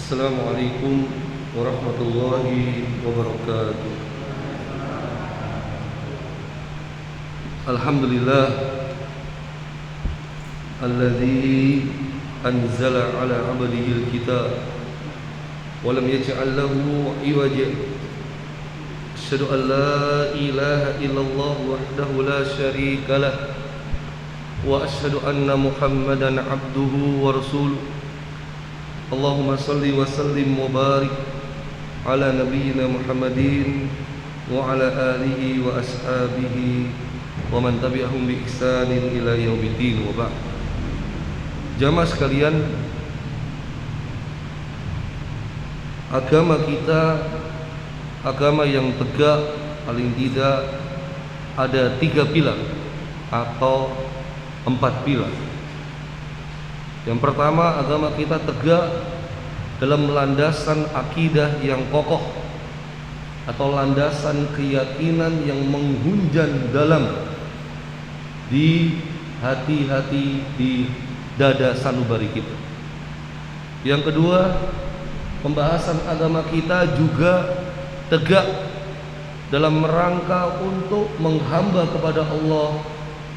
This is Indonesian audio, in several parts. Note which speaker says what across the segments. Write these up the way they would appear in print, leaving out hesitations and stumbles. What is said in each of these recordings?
Speaker 1: Assalamualaikum warahmatullahi wabarakatuh. Alhamdulillah alladzi anzala ala 'abdihi al-kitab wa lam yaj'al lahu 'iwaja. Asyhadu an la ilaha illallah wahdahu la syarika lah wa asyhadu anna Muhammadan 'abduhu wa rasuluh. Allahumma salli wa sallim wa barik ala nabiyyina Muhammadin wa ala alihi wa ashabihi wa man tabi'ahum bi ihsanin ila yaumiddin wa ba'd. Jamaah sekalian, agama kita agama yang tegak, paling tidak ada 3 pilar atau 4 pilar. Yang pertama, agama kita tegak dalam landasan akidah yang kokoh atau landasan keyakinan yang menghunjan dalam di hati-hati, di dada sanubari kita. Yang kedua, pembahasan agama kita juga tegak dalam rangka untuk menghamba kepada Allah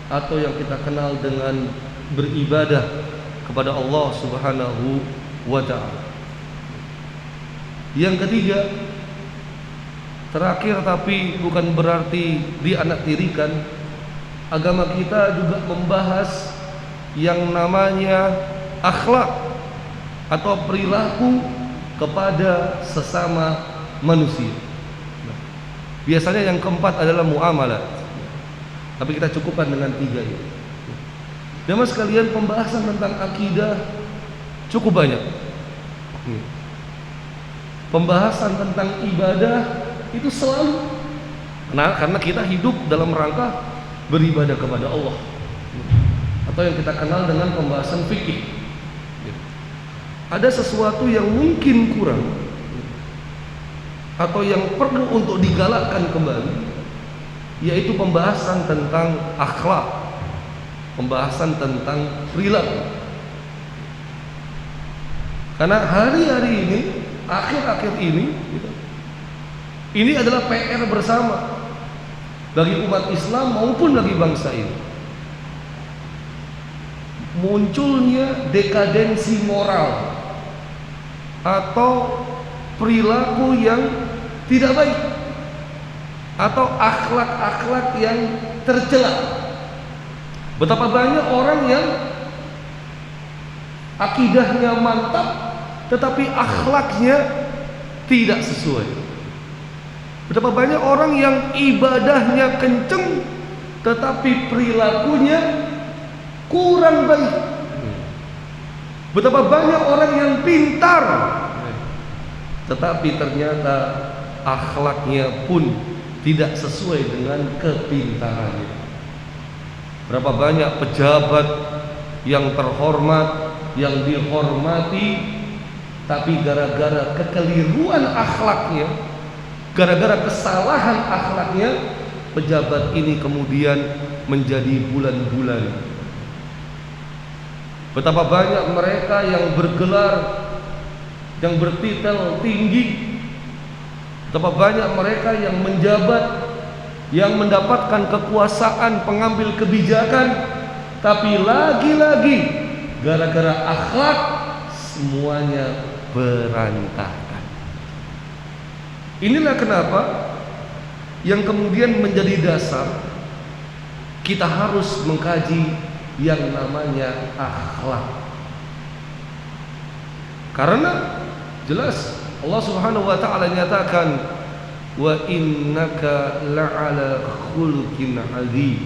Speaker 1: atau yang kita kenal dengan beribadah kepada Allah Subhanahu wa ta'ala. Yang ketiga, terakhir tapi bukan berarti dianaktirikan, agama kita juga membahas yang namanya akhlak atau perilaku kepada sesama manusia. Biasanya yang keempat adalah muamalah, tapi kita cukupkan dengan 3 ini. Jamaah sekalian, pembahasan tentang akidah cukup banyak. Pembahasan tentang ibadah itu selalu, karena kita hidup dalam rangka beribadah kepada Allah, atau yang kita kenal dengan pembahasan fikih. Ada sesuatu yang mungkin kurang atau yang perlu untuk digalakkan kembali, yaitu pembahasan tentang akhlak, pembahasan tentang perilaku. Karena hari-hari ini, akhir-akhir ini adalah PR bersama bagi umat Islam maupun bagi bangsa ini. Munculnya dekadensi moral atau perilaku yang tidak baik atau akhlak-akhlak yang tercela. Betapa banyak orang yang akidahnya mantap tetapi akhlaknya tidak sesuai. Betapa banyak orang yang ibadahnya kenceng tetapi perilakunya kurang baik. Betapa banyak orang yang pintar tetapi ternyata akhlaknya pun tidak sesuai dengan kepintarannya. Berapa banyak pejabat yang terhormat, yang dihormati, tapi gara-gara kekeliruan akhlaknya, gara-gara kesalahan akhlaknya, pejabat ini kemudian menjadi bulan-bulan. Betapa banyak mereka yang bergelar, yang bertitel tinggi, betapa banyak mereka yang menjabat, yang mendapatkan kekuasaan pengambil kebijakan, tapi lagi-lagi gara-gara akhlak semuanya berantakan. Inilah kenapa yang kemudian menjadi dasar kita harus mengkaji yang namanya akhlak. Karena jelas Allah Subhanahu wa ta'ala nyatakan, wa innaka la'ala khuluqin 'adzim.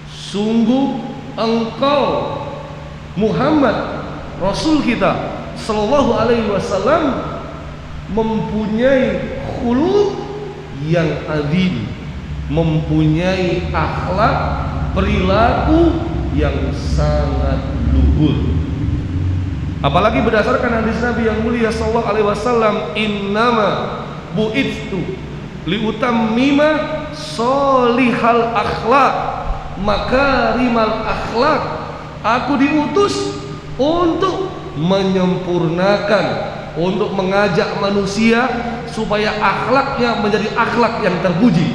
Speaker 1: Sungguh engkau Muhammad Rasul kita sallallahu alaihi wasallam mempunyai khuluq yang adzim, mempunyai akhlak, perilaku yang sangat luhur. Apalagi berdasarkan hadis Nabi yang mulia sallallahu alaihi wasallam, innama bu'itstu liutammima solihal akhlak makarimal akhlak. Aku diutus untuk menyempurnakan untuk mengajak manusia supaya akhlaknya menjadi akhlak yang terpuji.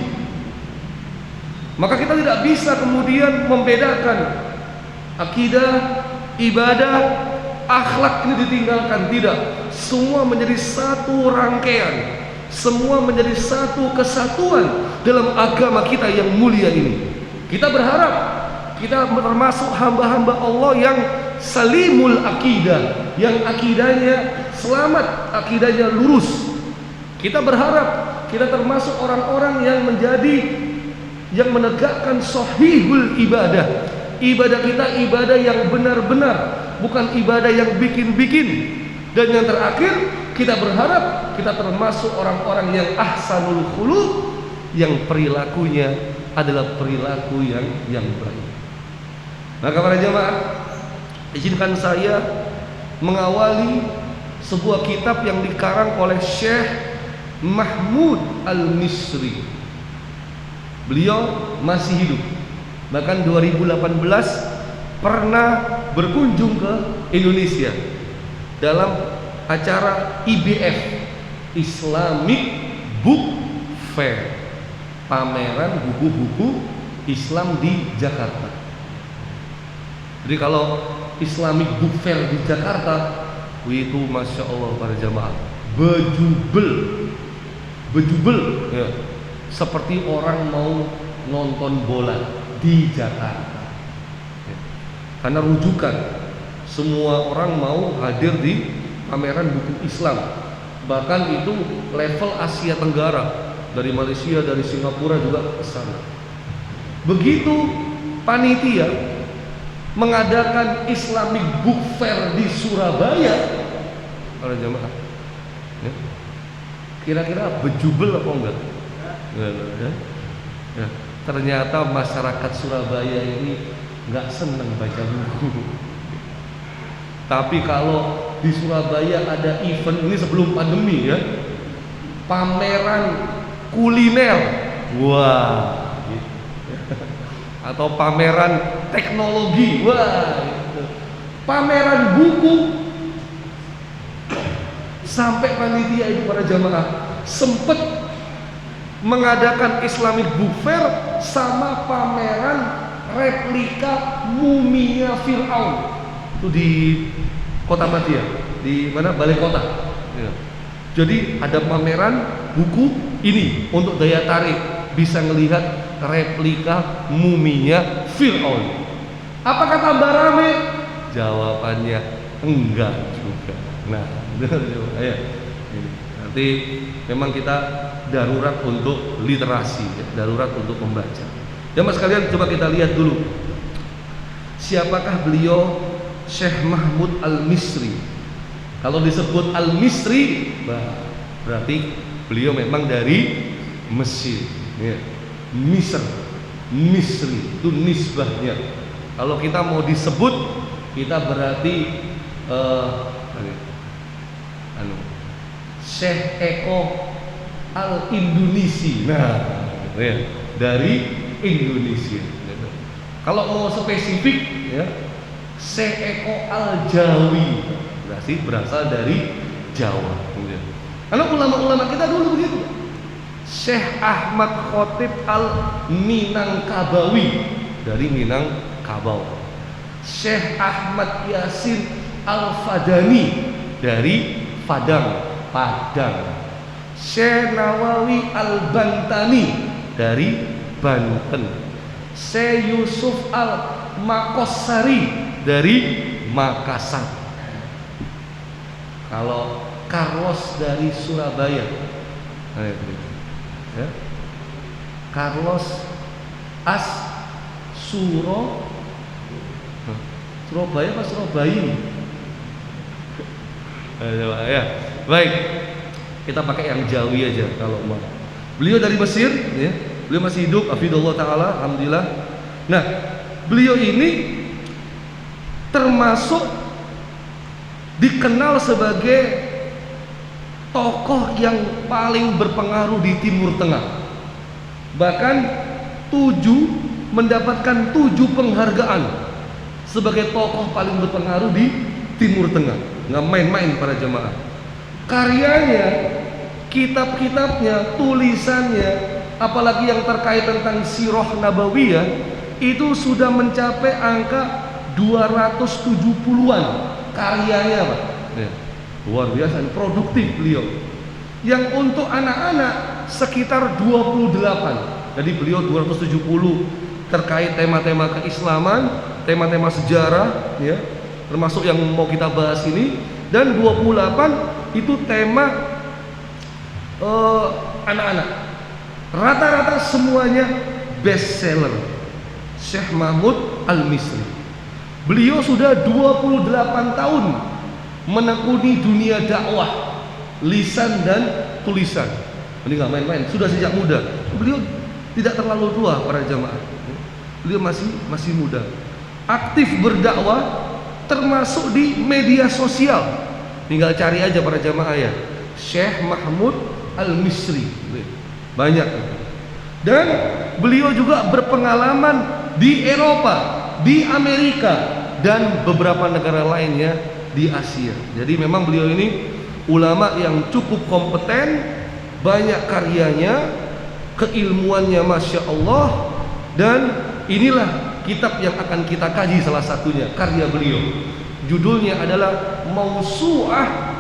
Speaker 1: Maka kita tidak bisa kemudian membedakan akidah, ibadah, akhlak ini ditinggalkan. Tidak, semua menjadi satu rangkaian, semua menjadi satu kesatuan dalam agama kita yang mulia ini. Kita berharap kita termasuk hamba-hamba Allah yang salimul akidah, yang akidahnya selamat, akidahnya lurus. Kita berharap kita termasuk orang-orang yang menegakkan sahihul ibadah. Ibadah kita ibadah yang benar-benar, bukan ibadah yang bikin-bikin. Dan yang terakhir, kita berharap kita termasuk orang-orang yang ahsanul khuluq, yang perilakunya adalah perilaku yang baik. Maka para jamaah, izinkan saya mengawali sebuah kitab yang dikarang oleh Syekh Mahmud Al-Misri. Beliau masih hidup, bahkan 2018 pernah berkunjung ke Indonesia dalam acara IBF, Islamic Book Fair, pameran buku-buku Islam di Jakarta. Jadi kalau Islamic Book Fair di Jakarta, itu masya Allah para jamaah, bejubel ya, seperti orang mau nonton bola di Jakarta ya. Karena rujukan, semua orang mau hadir di pameran buku Islam. Bahkan itu level Asia Tenggara, dari Malaysia, dari Singapura juga ke sana. Begitu panitia mengadakan Islamic Book Fair di Surabaya, para jamaah ya, kira-kira bejubel apa enggak? Ya, ternyata masyarakat Surabaya ini nggak senang baca buku. Tapi kalau di Surabaya ada event ini sebelum pandemi ya, pameran kuliner, wah, gitu. Atau pameran teknologi, wah, gitu. Pameran buku, sampai panitia itu para jamaah sempat mengadakan Islamic Book Fair sama pameran replika mumia Fir'aun itu di Kota Madia, di mana, Balai Kota ya. Jadi ada pameran buku ini untuk daya tarik, bisa melihat replika mumia Fir'aun. Apakah tambah rame? Jawabannya enggak juga. Nah, ya. Nanti memang kita darurat untuk literasi, ya, darurat untuk membaca. Jamaah sekalian, coba kita lihat dulu siapakah beliau, Syekh Mahmud Al-Misri. Kalau disebut Al-Misri, berarti beliau memang dari Mesir ya. Misri itu nisbahnya. Kalau kita mau disebut, kita berarti Syekh Eko Al-Indonesi. Nah, ya, dari Indonesia. Kalau mau spesifik ya, Syekh Eko Al-Jawi, berarti berasal dari Jawa. Karena ulama-ulama kita dulu begitu. Syekh Ahmad Khotib Al-Minangkabawi, dari Minangkabau. Syekh Ahmad Yasin Al-Fadani, dari Padang. Syekh Nawawi Al-Bantani, dari Banten. Syekh Yusuf Al-Makossari, dari Makassar. Kalau Carlos dari Surabaya, ya. Carlos Surabaya apa Surabaya? Ya, baik. Kita pakai yang Jawi aja kalau mau. Beliau dari Mesir, ya. Beliau masih hidup, hafidhullah taala, alhamdulillah. Nah, beliau ini termasuk dikenal sebagai tokoh yang paling berpengaruh di Timur Tengah. Bahkan mendapatkan 7 penghargaan sebagai tokoh paling berpengaruh di Timur Tengah. Nggak main-main para jemaah. karyanya, kitab-kitabnya, tulisannya, apalagi yang terkait tentang sirah nabawiyah itu sudah mencapai angka 270-an karyanya, Pak. Ya, luar biasa, produktif beliau. Yang untuk anak-anak sekitar 28. Jadi beliau 270 terkait tema-tema keislaman, tema-tema sejarah, ya, termasuk yang mau kita bahas ini, dan 28 itu tema anak-anak. Rata-rata semuanya bestseller. Syekh Mahmud Al-Misri. Beliau sudah 28 tahun menekuni dunia dakwah, lisan dan tulisan. Ini nggak main-main, sudah sejak muda. Beliau tidak terlalu tua para jamaah. Beliau masih muda. Aktif berdakwah termasuk di media sosial. Tinggal cari aja para jamaah ya. Syekh Mahmud Al-Misri. Banyak. Dan beliau juga berpengalaman di Eropa, di Amerika, dan beberapa negara lainnya di Asia. Jadi memang beliau ini ulama yang cukup kompeten, banyak karyanya, keilmuannya Masya Allah. Dan inilah kitab yang akan kita kaji, salah satunya karya beliau. Judulnya adalah Mausu'ah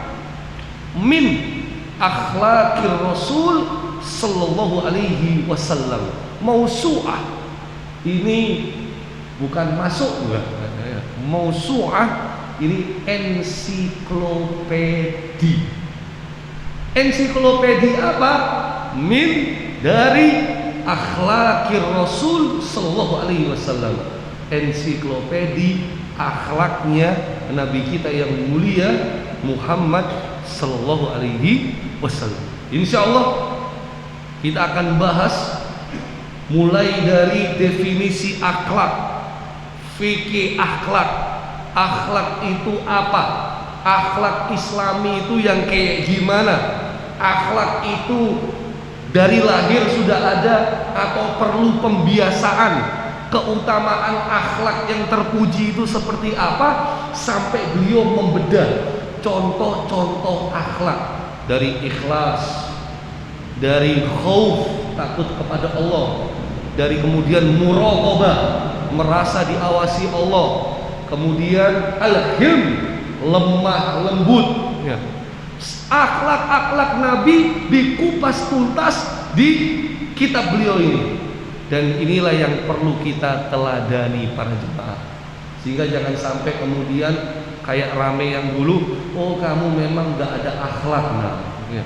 Speaker 1: min Akhlaqir Rasul Sallallahu Alaihi Wasallam. Mausu'ah ini bukan masuk, bukan. Mausu'ah ini ensiklopedi. Ensiklopedi apa? Min, dari Akhlaqir Rasul Sallallahu Alaihi Wasallam. Ensiklopedi akhlaknya Nabi kita yang mulia Muhammad Sallallahu Alaihi Wasallam. Insya Allah kita akan bahas mulai dari definisi akhlak, fikih akhlak, akhlak itu apa, akhlak Islami itu yang kayak gimana, akhlak itu dari lahir sudah ada atau perlu pembiasaan, keutamaan akhlak yang terpuji itu seperti apa, sampai beliau membedah contoh-contoh akhlak dari ikhlas, dari khauf, takut kepada Allah, dari kemudian muraqabah, merasa diawasi Allah, kemudian al-hilm, lemah lembut, ya. Akhlak-akhlak Nabi dikupas tuntas di kitab beliau ini. Dan inilah yang perlu kita teladani para jemaah, sehingga jangan sampai kemudian kayak rame yang dulu, oh kamu memang gak ada akhlak. Nah, ya.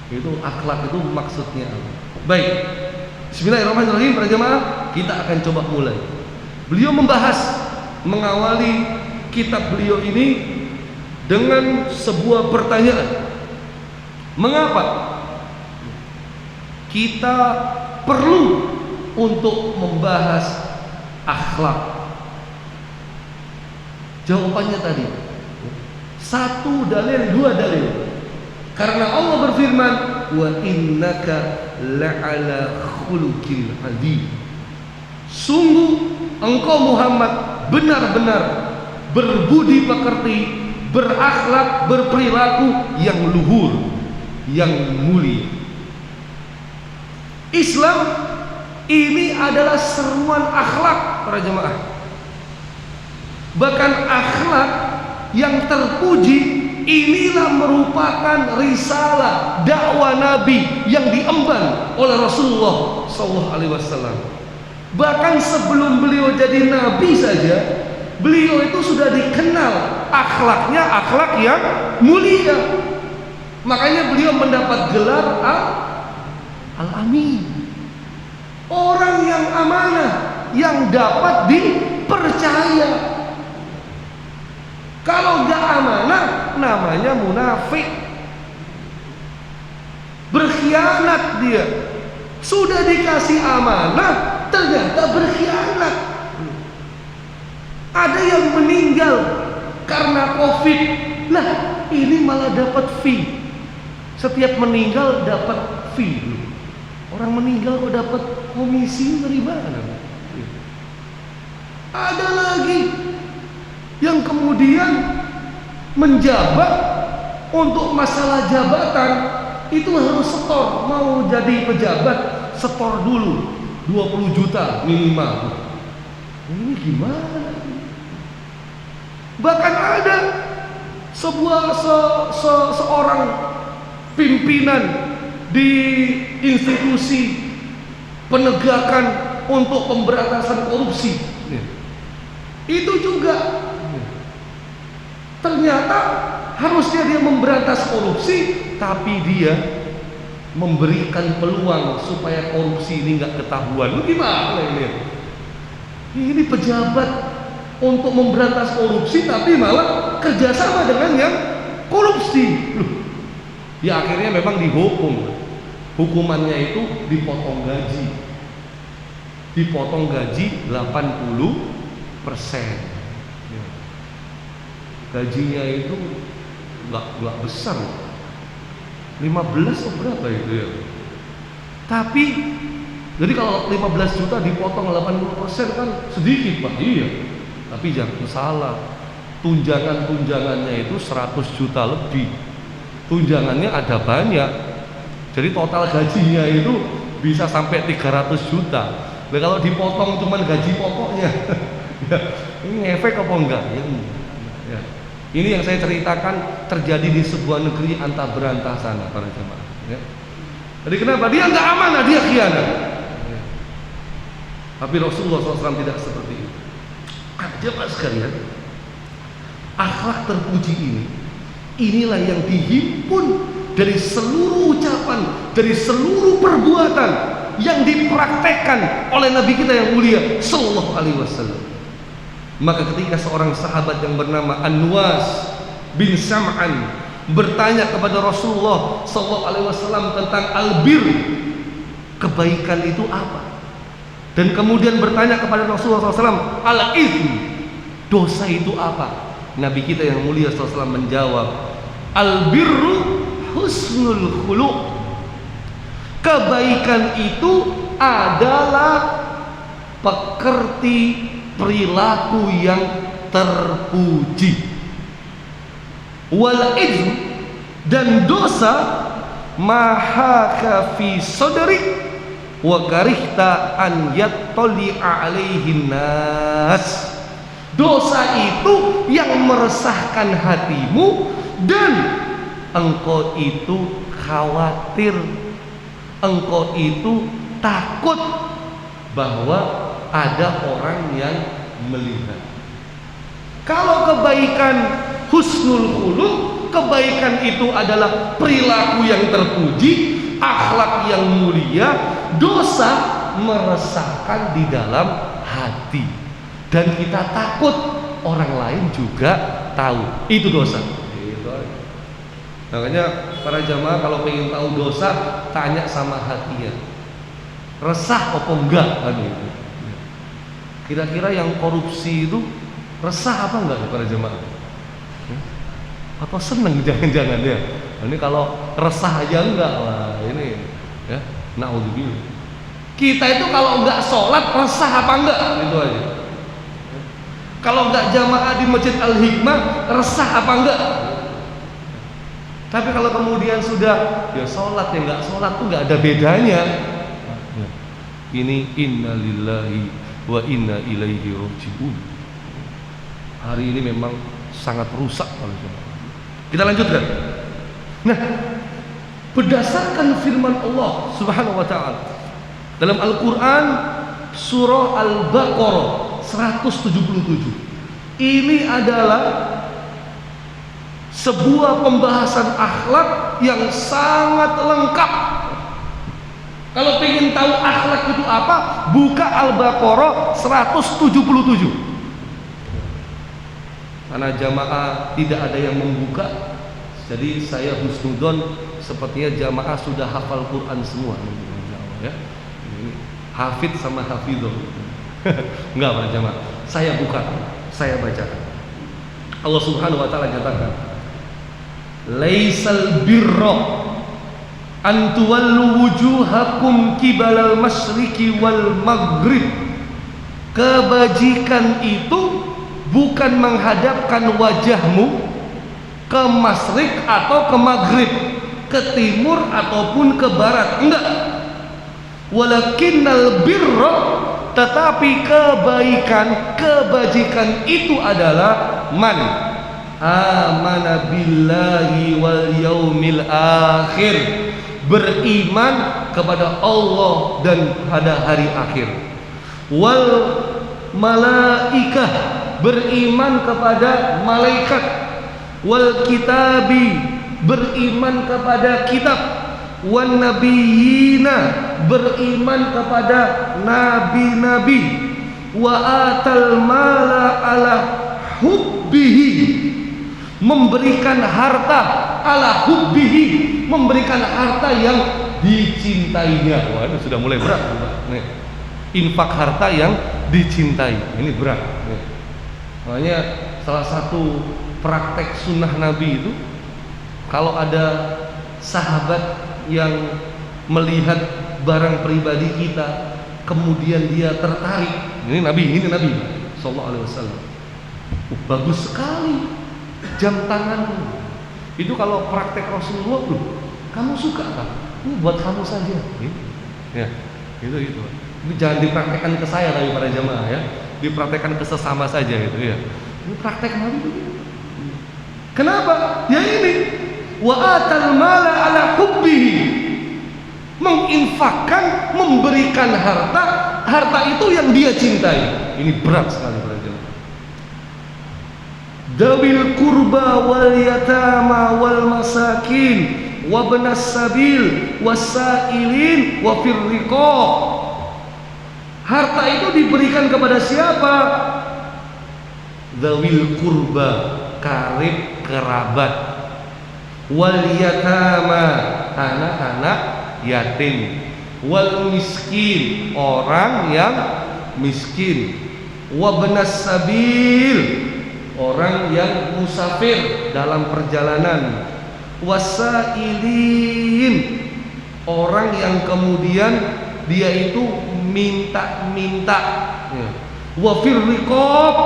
Speaker 1: Itu akhlak itu maksudnya apa? Baik, bismillahirrahmanirrahim para jemaah, kita akan coba mulai. Beliau membahas, mengawali kitab beliau ini dengan sebuah pertanyaan. Mengapa kita perlu untuk membahas akhlak? Jawabannya tadi, satu dalil, dua dalil. Karena Allah berfirman, wa innaka la'ala khuluqil adzim. Sungguh engkau Muhammad benar-benar berbudi pekerti, berakhlak, berperilaku yang luhur, yang mulia. Islam ini adalah seruan akhlak para jemaah. Bahkan akhlak yang terpuji, inilah merupakan risalah dakwah Nabi yang diemban oleh Rasulullah SAW. Bahkan sebelum beliau jadi Nabi saja, beliau itu sudah dikenal akhlaknya akhlak yang mulia. Makanya beliau mendapat gelar Al-Amin, orang yang amanah, yang dapat dipercaya. Kalau gak amanah namanya munafik, berkhianat dia. Sudah dikasih amanah ternyata berkhianat. Ada yang meninggal karena COVID, lah ini malah dapat fee. Setiap meninggal dapat fee. Orang meninggal kok dapat komisi, dari mana? Ada lagi yang kemudian menjabat untuk masalah jabatan itu harus setor. Mau jadi pejabat setor dulu 20 juta minimal. Ini gimana? Bahkan ada seorang pimpinan di institusi penegakan untuk pemberantasan korupsi. Itu juga ternyata harusnya dia memberantas korupsi, tapi dia memberikan peluang supaya korupsi ini nggak ketahuan. Lu gimana ini? Ini pejabat untuk memberantas korupsi, tapi malah kerjasama dengan yang korupsi. Ya akhirnya memang dihukum. Hukumannya itu dipotong gaji. Dipotong gaji 80%. Gajinya itu nggak besar, 15 atau berapa itu ya. Tapi jadi kalau 15 juta dipotong 80% kan sedikit Pak. Iya. Tapi jangan salah, tunjangannya itu 100 juta lebih. Tunjangannya ada banyak. Jadi total gajinya itu bisa sampai 300 juta. Nah, kalau dipotong cuman gaji pokoknya, ya, ini efek apa enggak? Ya. Ini yang saya ceritakan terjadi di sebuah negeri antah berantah sana para jemaah. Ya. Jadi kenapa? Dia nggak amanah, dia khianat. Ya. Tapi Rasulullah SAW tidak seperti itu. Jemaah sekalian, akhlak terpuji inilah yang dihimpun dari seluruh ucapan, dari seluruh perbuatan yang dipraktekkan oleh Nabi kita yang mulia Sallallahu Alaihi Wasallam. Maka ketika seorang sahabat yang bernama An-Nuwas bin Sam'an bertanya kepada Rasulullah Sallallahu Alaihi Wasallam tentang albir, kebaikan itu apa? Dan kemudian bertanya kepada Rasulullah SAW, al-ithm, dosa itu apa? Nabi kita yang mulia SAW menjawab, al-birru husnul khuluq. Kebaikan itu adalah pekerti perilaku yang terpuji. Wal ithm, dan dosa mahaka fi sadrik wa karihta an yattali'a alaihin nas. Dosa itu yang meresahkan hatimu dan engkau itu khawatir, engkau itu takut bahwa ada orang yang melihat. Kalau kebaikan husnul khuluq, kebaikan itu adalah perilaku yang terpuji, akhlak yang mulia. Dosa meresahkan di dalam hati dan kita takut orang lain juga tahu itu dosa. Makanya para jamaah kalau pengen tahu dosa, tanya sama hatinya, resah apa enggak kan gitu. Kira-kira yang korupsi itu resah apa enggak para jamaah? Atau seneng jangan-jangan ya? Ini kalau resah aja enggak lah ini ya. Naudzubillah. Kita itu kalau enggak sholat resah apa enggak? Itu aja. Kalau enggak jamaah di Masjid Al-Hikmah resah apa enggak? Tapi kalau kemudian sudah ya sholat ya enggak sholat tuh enggak ada bedanya. Ini inna lillahi wa inna ilaihi raji'un. Hari ini memang sangat rusak kalau jemaah. Kita lanjutkan. Nah, berdasarkan firman Allah Subhanahu wa taala dalam Al-Qur'an surah Al-Baqarah 177. Ini adalah sebuah pembahasan akhlak yang sangat lengkap. Kalau ingin tahu akhlak itu apa, buka Al-Baqarah 177. Karena jamaah tidak ada yang membuka, jadi saya husnudon sepertinya jamaah sudah hafal Quran semua ya. Hafid sama hafidhah. Enggak para jamaah, saya buka, saya bacakan. Allah Subhanahu wa taala nyatakan, laisal birra an tuwallu wujuhakum qibalal masyriqi wal maghrib. Kebajikan itu bukan menghadapkan wajahmu ke masyrik atau ke maghrib, ke timur ataupun ke barat, enggak. Walakinnal birra, tetapi kebaikan, kebajikan itu adalah man amana billahi wal yaumil akhir, beriman kepada Allah dan pada hari akhir, wal malaikah, beriman kepada malaikat, wal kitabi, beriman kepada kitab, wan nabiyina, beriman kepada nabi-nabi, wa atal mala ala hubbihi, memberikan harta ala hubbihi, memberikan harta yang dicintainya. Wah, itu sudah mulai berat nih. Infak harta yang dicintai, ini berat nih. Makanya salah satu praktek sunnah Nabi itu, kalau ada sahabat yang melihat barang pribadi kita kemudian dia tertarik, ini Nabi sallallahu alaihi wasallam, bagus sekali jam tanganmu itu. Kalau praktek Rasulullah, loh, kamu suka kan? Ini buat kamu saja, ya, gitu. Ini jangan dipraktekkan ke saya tapi para jamaah ya, dipraktekkan ke sesama saja gitu ya. Ini praktek Nabi begitu. Kenapa? Ya ini, wa atal mala ala hubbihi, menginfakkan, memberikan harta itu yang dia cintai. Ini berat sekali para jemaah. Dawil kurba wal yatama wal masakin wa ibnas sabil wasailin wa fir riqab. Harta itu diberikan kepada siapa? Dawil kurba, karib kerabat, wal yatama, anak-anak yatim, wal miskin, orang yang miskin, wa ibnas sabil, orang yang musafir dalam perjalanan, wasailin, orang yang kemudian dia itu minta-minta, wa fir riqab,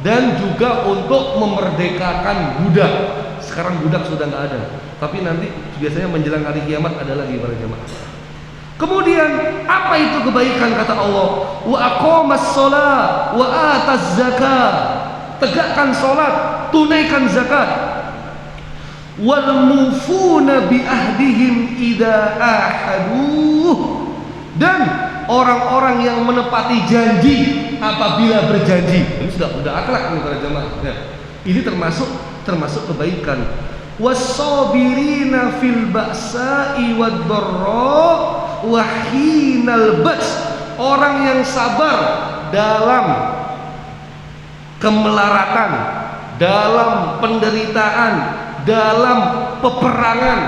Speaker 1: dan juga untuk memerdekakan budak. Sekarang budak sudah nggak ada, tapi nanti biasanya menjelang hari kiamat ada lagi para jemaah. Kemudian apa itu kebaikan? Kata Allah, wa aqamas shalah wa ataz zakat, tegakkan salat, tunaikan zakat, wal mufuna bi ahdihim idza ahadu, dan orang-orang yang menepati janji apabila berjanji. Ini sudah akhlak nih para jemaah ya. Ini termasuk kebaikan. Was-sabirina fil ba'sa'i wad-dharra wa hinal ba's, orang yang sabar dalam kemelaratan, dalam penderitaan, dalam peperangan.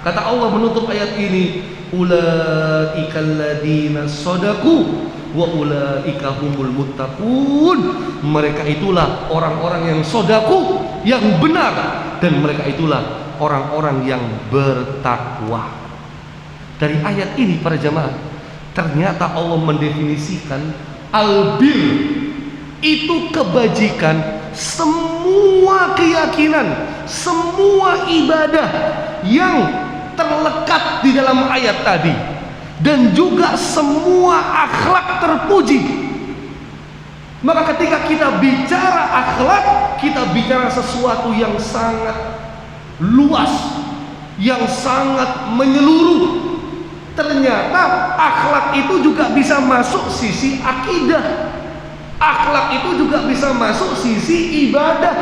Speaker 1: Kata Allah menutup ayat ini, ulaikal ladzina shadaku wa ulaika humul muttaqun, mereka itulah orang-orang yang sodaku, yang benar, dan mereka itulah orang-orang yang bertakwa. Dari ayat ini para jamaah, ternyata Allah mendefinisikan albir itu kebajikan, semua keyakinan, semua ibadah yang terlekat di dalam ayat tadi, dan juga semua akhlak terpuji. Maka ketika kita bicara akhlak, kita bicara sesuatu yang sangat luas, yang sangat menyeluruh. Ternyata akhlak itu juga bisa masuk sisi akidah, akhlak itu juga bisa masuk sisi ibadah,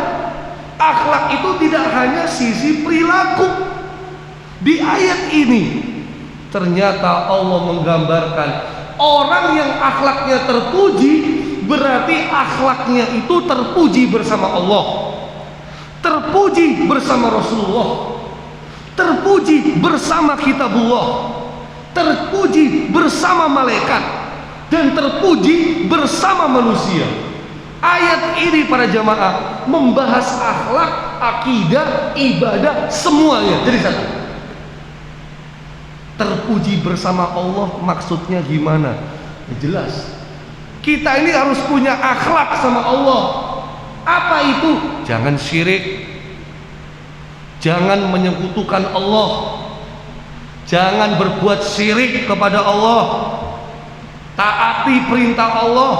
Speaker 1: akhlak itu tidak hanya sisi perilaku. Di ayat ini ternyata Allah menggambarkan orang yang akhlaknya terpuji, berarti akhlaknya itu terpuji bersama Allah, terpuji bersama Rasulullah, terpuji bersama kitabullah, terpuji bersama malaikat, dan terpuji bersama manusia. Ayat ini para jamaah membahas akhlak, akidah, ibadah, semuanya jadi satu. Terpuji bersama Allah maksudnya gimana? Jelas, kita ini harus punya akhlak sama Allah. Apa itu? Jangan syirik, Jangan menyekutukan Allah, jangan berbuat syirik kepada Allah, taati perintah Allah,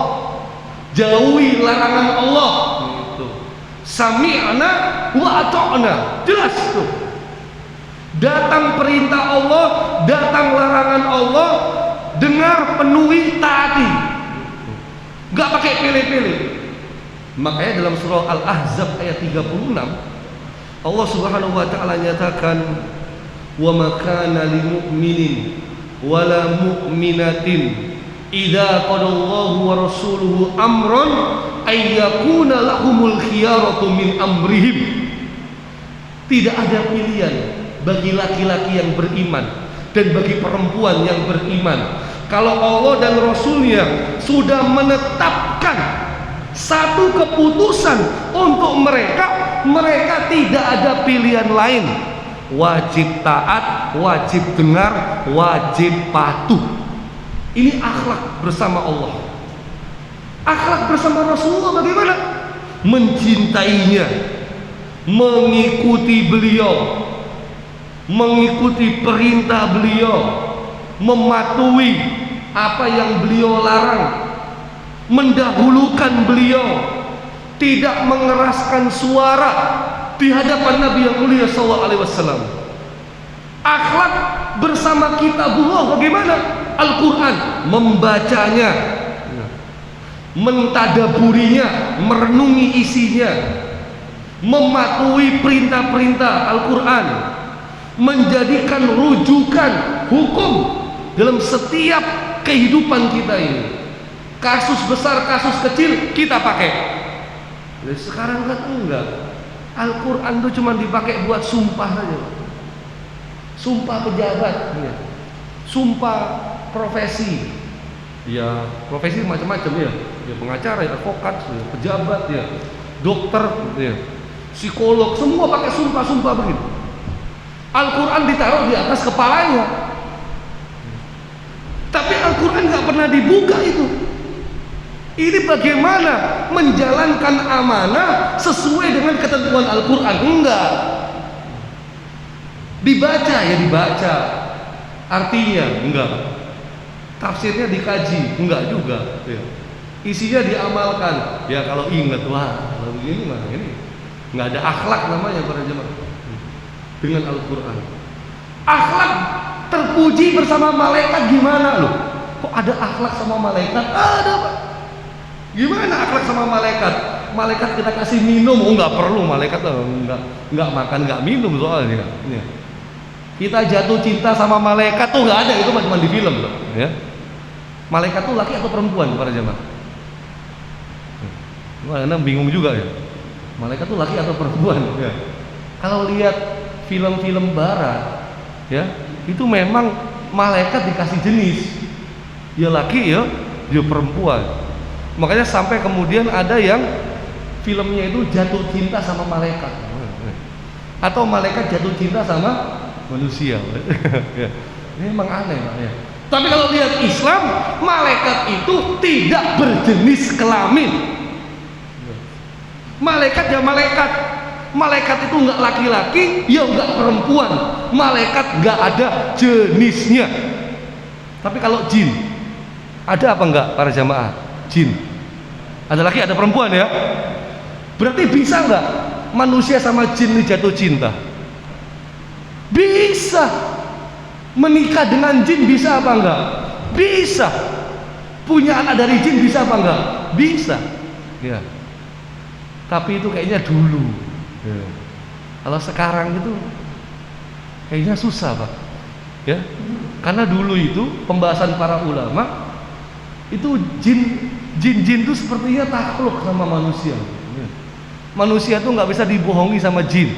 Speaker 1: jauhi larangan Allah. Gitu. Sami'na wa ata'na, jelas tuh. Datang perintah Allah, datang larangan Allah, dengar, penuhi, taati. Gak pakai pilih-pilih. Makanya dalam surah Al-Ahzab ayat 36 Allah Subhanahu wa taala nyatakan, wa ma kana lil mu'minin wala mu'minatin idza qadallahu wa rasuluhu amran ay yakuna lahumul khiyaratu min amrihim. Tidak ada pilihan bagi laki-laki yang beriman dan bagi perempuan yang beriman kalau Allah dan Rasulnya sudah menetapkan satu keputusan untuk mereka tidak ada pilihan lain. Wajib taat, wajib dengar, wajib patuh. Ini akhlak bersama Allah. Akhlak bersama Rasulullah bagaimana? Mencintainya, mengikuti beliau, mengikuti perintah beliau, mematuhi apa yang beliau larang, mendahulukan beliau, tidak mengeraskan suara di hadapan Nabi yang mulia sallallahu alaihi wasallam. Akhlak bersama kitabullah bagaimana? Al-Qur'an, membacanya, mentadaburinya, merenungi isinya, mematuhi perintah-perintah Al-Qur'an, menjadikan rujukan hukum dalam setiap kehidupan kita ini. Kasus besar, kasus kecil kita pakai. Sekarang kan enggak. Al-Quran itu cuma dipakai buat sumpah saja, sumpah pejabat, ya. Sumpah profesi, ya profesi macam-macam ya, pengacara, ya, advokat, ya, pejabat, ya, dokter, ya, psikolog, semua pakai sumpah-sumpah begitu. Al-Quran ditaruh di atas kepalanya, tapi Al-Quran nggak pernah dibuka itu. Ini bagaimana menjalankan amanah sesuai dengan ketentuan Al-Quran? Enggak. Dibaca ya dibaca, artinya enggak. Tafsirnya dikaji, enggak juga. Ya. Isinya diamalkan. Ya kalau ingat, wah kalau begini mah ini enggak ada akhlak namanya para jemaah dengan Al-Quran. Akhlak terpuji bersama malaikat gimana loh? Kok ada akhlak sama malaikat? Ada Pak. Gimana akhlak sama malaikat? Malaikat kita kasih minum, oh nggak perlu malaikat, nggak makan, nggak minum soalnya. Ya. Kita jatuh cinta sama malaikat tuh nggak ada, itu cuma di film loh. Ya. Malaikat tuh laki atau perempuan para jemaah? Karena bingung juga ya. Malaikat tuh laki atau perempuan? Ya. Kalau lihat film-film Barat, ya itu memang malaikat dikasih jenis, ya laki ya, dia perempuan. Makanya sampai kemudian ada yang filmnya itu jatuh cinta sama malaikat, atau malaikat jatuh cinta sama manusia. Ini memang aneh ya. Tapi kalau lihat Islam, malaikat itu tidak berjenis kelamin. Malaikat ya malaikat. Malaikat itu enggak laki-laki, ya enggak perempuan. Malaikat enggak ada jenisnya. Tapi kalau jin, ada apa enggak para jamaah? Jin ada laki ada perempuan ya. Berarti bisa enggak manusia sama jin ini jatuh cinta? Bisa. Menikah dengan jin bisa apa enggak? Bisa. Punya anak dari jin bisa apa enggak? Bisa ya. Tapi itu kayaknya dulu ya. Kalau sekarang itu kayaknya susah Pak ya. Karena dulu itu pembahasan para ulama itu jin itu sepertinya takluk sama manusia. Manusia tuh nggak bisa dibohongi sama jin.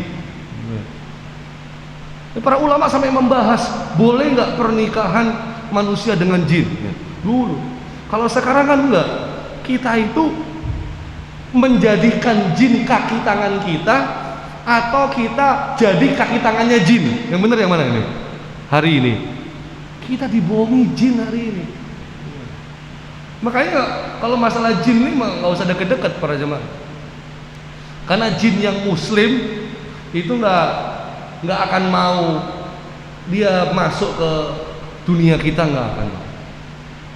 Speaker 1: Para ulama sampai membahas boleh nggak pernikahan manusia dengan jin dulu. Kalau sekarang kan enggak. Kita itu menjadikan jin kaki tangan kita, atau kita jadi kaki tangannya jin. Yang benar yang mana ini? Hari ini kita dibohongi jin hari ini. Makanya kalau masalah jin ini nggak usah deket-deket para jemaah. Karena jin yang muslim itu nggak nggak akan mau dia masuk ke dunia kita, nggak akan.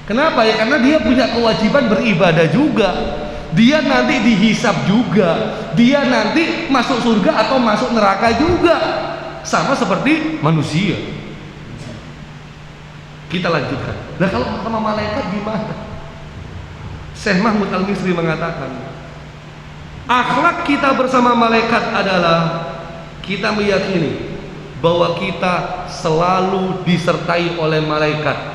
Speaker 1: Kenapa ya? Karena dia punya kewajiban beribadah juga. Dia nanti dihisab juga. Dia nanti masuk surga atau masuk neraka juga. Sama seperti manusia. Kita lanjutkan. Nah, kalau sama malaikat gimana? Syekh Mahmud Al-Misri mengatakan, akhlak kita bersama malaikat adalah kita meyakini bahwa kita selalu disertai oleh malaikat.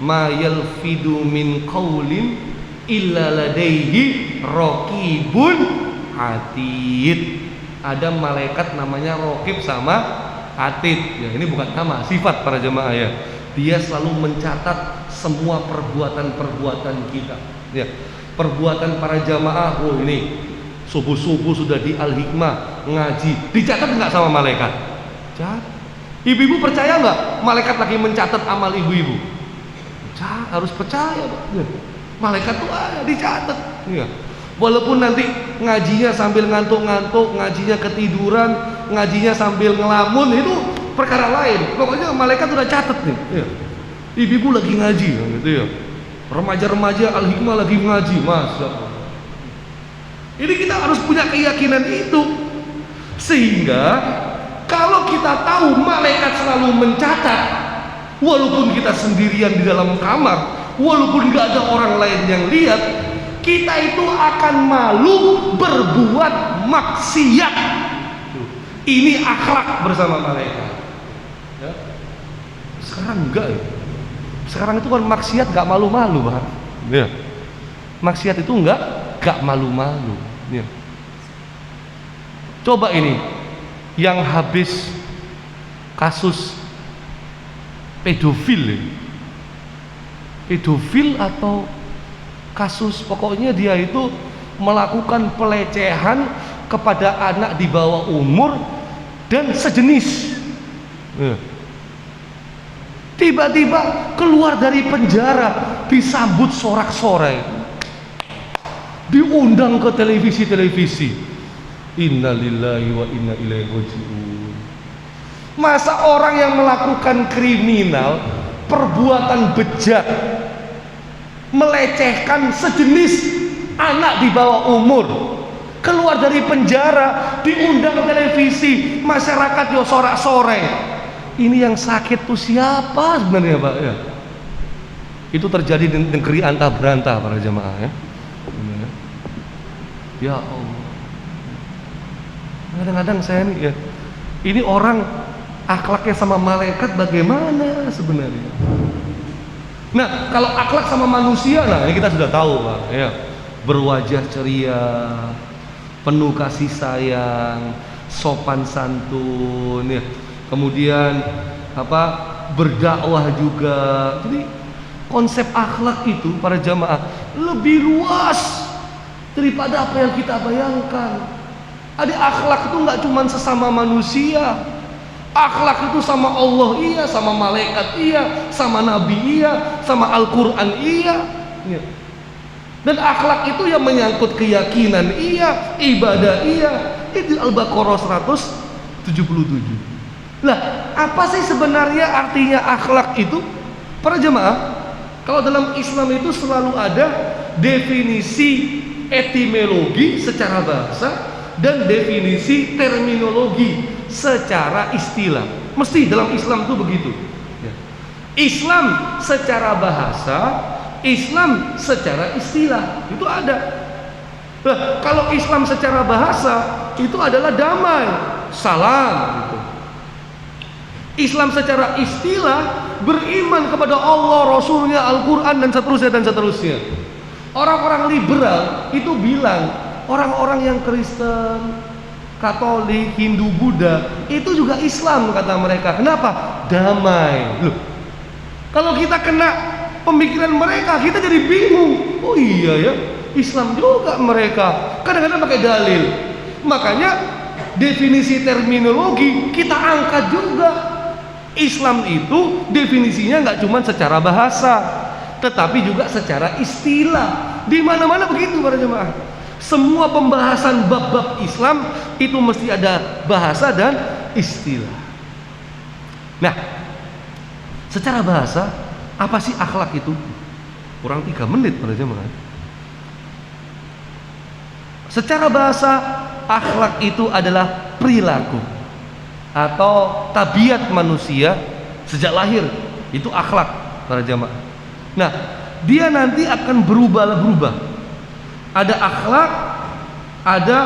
Speaker 1: Ma yalfidu min qaulin illa ladaihi raqibun atid. Ada malaikat namanya Raqib sama Atid. Ya, ini bukan nama, sifat para jemaah ya. Dia selalu mencatat semua perbuatan-perbuatan kita. Ya, perbuatan para jamaah. Oh, ini subuh-subuh sudah di Al-Hikmah ngaji, dicatat nggak sama malaikat? Catat. Ibu-ibu percaya nggak malaikat lagi mencatat amal ibu-ibu? Harus percaya, Pak. Ya. Malaikat tuh ada dicatat. Ya. Walaupun nanti ngajinya sambil ngantuk-ngantuk, ngajinya ketiduran, ngajinya sambil ngelamun, itu perkara lain. Pokoknya malaikat udah catat nih. Ya. Ibu-ibu lagi ngaji, gitu ya. Remaja-remaja Al-Hikmah lagi ngaji, masya Allah. Ini kita harus punya keyakinan itu, sehingga kalau kita tahu malaikat selalu mencatat, walaupun kita sendirian di dalam kamar, walaupun gak ada orang lain yang lihat, kita itu akan malu berbuat maksiat. Ini akhlak bersama malaikat. Ya. Sekarang enggak ya. Sekarang itu kan maksiat gak malu-malu, Pak. Ya. Maksiat itu gak malu-malu. Ya. Coba ini yang habis kasus pedofil, pedofil atau kasus, pokoknya dia itu melakukan pelecehan kepada anak di bawah umur dan sejenis. Tiba-tiba keluar dari penjara, disambut sorak-sorai, diundang ke televisi-televisi. Innalillahi wa inna ilaihi raji'un. Masa orang yang melakukan kriminal, perbuatan bejat, melecehkan sejenis anak di bawah umur, keluar dari penjara, diundang ke televisi, masyarakat yo sorak-sorai. Ini yang sakit tuh siapa sebenarnya, Pak? Ya. Itu terjadi di negeri antah berantah para jemaah ya. Ya Allah. Kadang-kadang saya nih ya, ini orang akhlaknya sama malaikat bagaimana sebenarnya? Nah, kalau akhlak sama manusia, nah ini kita sudah tahu, Pak, ya. Berwajah ceria, penuh kasih sayang, sopan santun, ya. Kemudian berdakwah juga. Jadi konsep akhlak itu para jamaah lebih luas daripada apa yang kita bayangkan. Ada akhlak itu nggak cuma sesama manusia. Akhlak itu sama Allah iya, sama malaikat iya, sama nabi iya, sama Al-Quran iya. Dan akhlak itu yang menyangkut keyakinan iya, ibadah iya. Itu Al-Baqarah 177. Lah, apa sih sebenarnya artinya akhlak itu? Para jemaah, kalau dalam Islam itu selalu ada definisi etimologi secara bahasa dan definisi terminologi secara istilah. Mesti dalam Islam itu begitu. Islam secara bahasa, Islam secara istilah, itu ada. Nah, kalau Islam secara bahasa itu adalah damai, salam gitu. Islam secara istilah beriman kepada Allah, Rasulnya, Al-Quran dan seterusnya. Orang-orang liberal itu bilang orang-orang yang Kristen, Katolik, Hindu, Buddha itu juga Islam kata mereka. Kenapa? Damai. Loh, kalau kita kena pemikiran mereka kita jadi bingung. Oh iya ya, Islam juga mereka. Kadang-kadang pakai dalil. Makanya definisi terminologi kita angkat juga. Islam itu definisinya nggak cuma secara bahasa, tetapi juga secara istilah. Di mana-mana begitu para jemaah. Semua pembahasan bab-bab Islam itu mesti ada bahasa dan istilah. Nah, secara bahasa apa sih akhlak itu? Kurang 3 menit para jemaah. Secara bahasa akhlak itu adalah perilaku atau tabiat manusia sejak lahir, itu akhlak para jemaah. Nah, dia nanti akan berubah. Ada akhlak, ada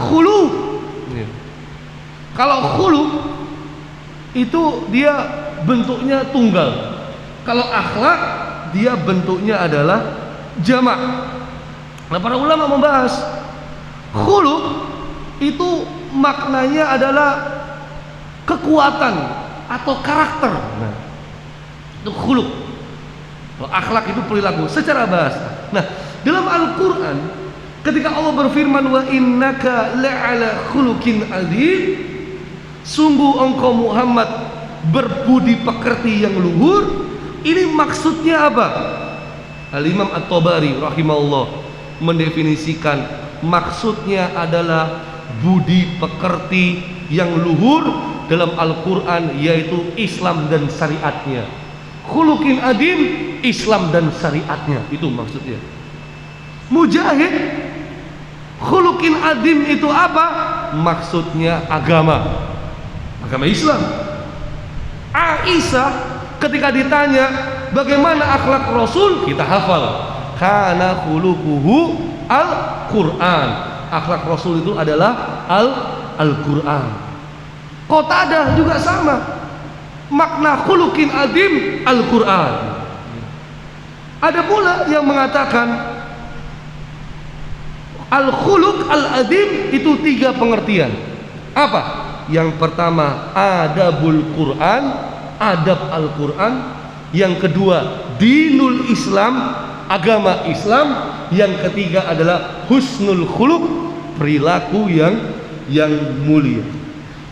Speaker 1: khuluq. Kalau khuluq itu dia bentuknya tunggal. Kalau akhlak dia bentuknya adalah jamak. Nah, para ulama membahas khuluq itu maknanya adalah kekuatan atau karakter. Nah, itu khuluq. Kalau akhlak itu perilaku secara bahasa. Nah, dalam Al-Qur'an ketika Allah berfirman wa innaka la'ala khuluqin adzim, sungguh engkau Muhammad berbudi pekerti yang luhur, ini maksudnya apa? Al-Imam At-Tabari rahimahullah mendefinisikan maksudnya adalah budi pekerti yang luhur dalam Al-Qur'an, yaitu Islam dan syariatnya. Khuluqin adim, Islam dan syariatnya, itu maksudnya. Mujahid, khuluqin adim itu apa? Maksudnya agama Islam. Aisyah ketika ditanya bagaimana akhlak Rasul, kita hafal, kana khuluquhu al-Qur'an. Akhlak Rasul itu adalah Al-Qur'an. Qatadah juga sama, makna khuluqin adim Al-Qur'an. Ada pula yang mengatakan al-khuluq al-adim itu 3 pengertian. Apa? Yang pertama adabul Quran, adab Al-Quran. Yang kedua dinul Islam, agama Islam. Yang ketiga adalah husnul khuluq, perilaku yang mulia.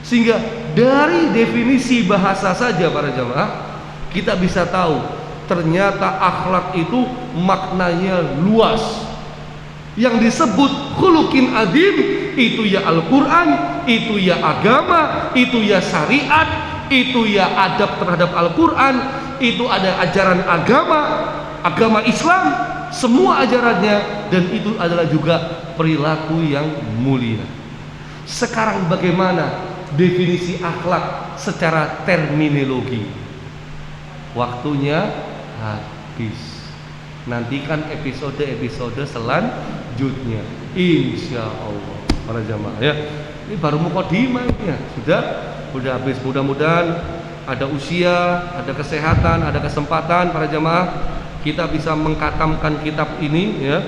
Speaker 1: Sehingga dari definisi bahasa saja para jamaah kita bisa tahu ternyata akhlak itu maknanya luas. Yang disebut khuluqin adim itu ya Al-Quran, itu ya agama, itu ya syariat, itu ya adab terhadap Al-Quran, itu ada ajaran agama Islam, semua ajarannya, dan itu adalah juga perilaku yang mulia. Sekarang bagaimana definisi akhlak secara terminologi? Waktunya habis. Nantikan episode-episode selanjutnya insya Allah para jamaah ya. Ini baru mukadimah ya. Sudah habis. Mudah-mudahan ada usia, ada kesehatan, ada kesempatan para jamaah kita bisa mengkatamkan kitab ini ya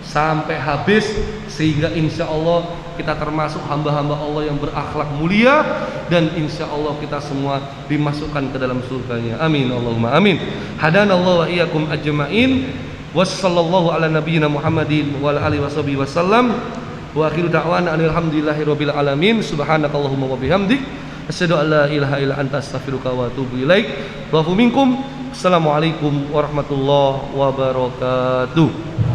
Speaker 1: sampai habis, sehingga insya Allah kita termasuk hamba-hamba Allah yang berakhlak mulia, dan insya Allah kita semua dimasukkan ke dalam surganya. Amin Allahumma amin. Hadanallahu wa iyyakum ajma'in. Wassallallahu ala nabiyyina Muhammadin wa ala alihi washabihi wasallam. Wa akhiru da'wana alhamdulillahirabbil alamin. Subhanakallahumma wa bihamdik asyhadu an la ilaha illa anta astaghfiruka wa atubu ilaik. Wa minkum. Assalamualaikum warahmatullahi wabarakatuh.